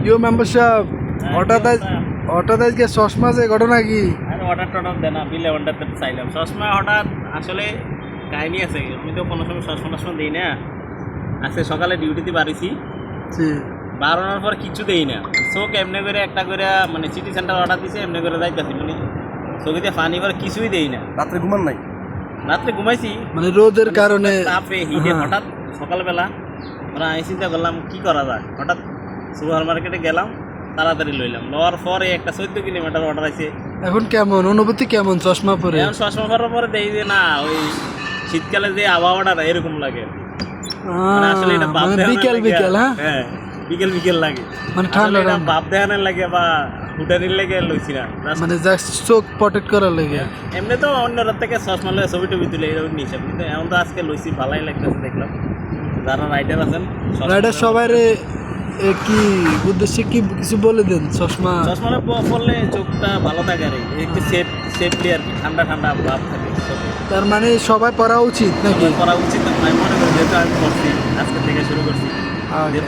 You member সাহেব হঠাৎ আজকে চশমা যে ঘটনা কি? আরে অর্ডার দেয় না, বিলে অর্ডার দিতে চাইলাম চশমা হঠাৎ আসলে কাহিনী আছে। আমি তো কোনো সময় চশমা দিই না। আজকে সকালে ডিউটিতে বাড়িছি, জি বাড়ানোর পর কিছু দেই না। চোখ এমনি করে একটা করে মানে সিটি সেন্টার অর্ডার দিছে, এমনি করে যাইতেছি মানে চোখে পানি করে কিছুই দেই না। রাত্রে ঘুমান নাই? রাত্রে ঘুমাইছি মানে রোদের কারণে তাপে হিটে হ্যাঁ। হঠাৎ সকালবেলা ওরা আমি চিন্তা করলাম কি করা যায়। হঠাৎ সুপার মার্কেটে গেলাম, তাড়াতাড়ি লইলাম, নেওয়ার পরে একটা 14 কিলোমিটার অর্ডার আছে। এখন কেমন অনুভূতি, কেমন চশমা পরে? এখন চশমা পরার পরে দেখি যে না, ওই শীতকালে যে আবহাওয়াটা এরকম লাগে। মানে আসলে এটা ভাব মানে দেখানোর বিকেল লাগে। বিকেল, হ্যাঁ হ্যাঁ বিকেল লাগে, মানে আসলে ঠান্ডা এটা ঠান্ডা। ভাব দেখানোর লাগে বা হুটানির লাগে লইছি না। Just মানে জাস্ট চোখ প্রটেক্ট করার লেগে। এমনি তো অন্য রাত থেকে চশমা লয়ে ছবি টবি তুলে এরকম নিয়েছে, কিন্তু এখন তো আজকে লইছি ভালোই লাগতেছে। দেখলাম যারা রাইডার আছেন রাইডার সবাই কি উদ্দেশ্যে কি কিছু বলে দেন? চশমা চশমাটা পরলে চোখটা ভালো থাকে আর কি, একটু সেফলি আর কি, ঠান্ডা ভাব থাকে চোখে। তার মানে সবাই পরা উচিত নাকি? করা উচিত আমি মনে করি, যেহেতু আমি করছি আজকে থেকে শুরু করছি। আচ্ছা।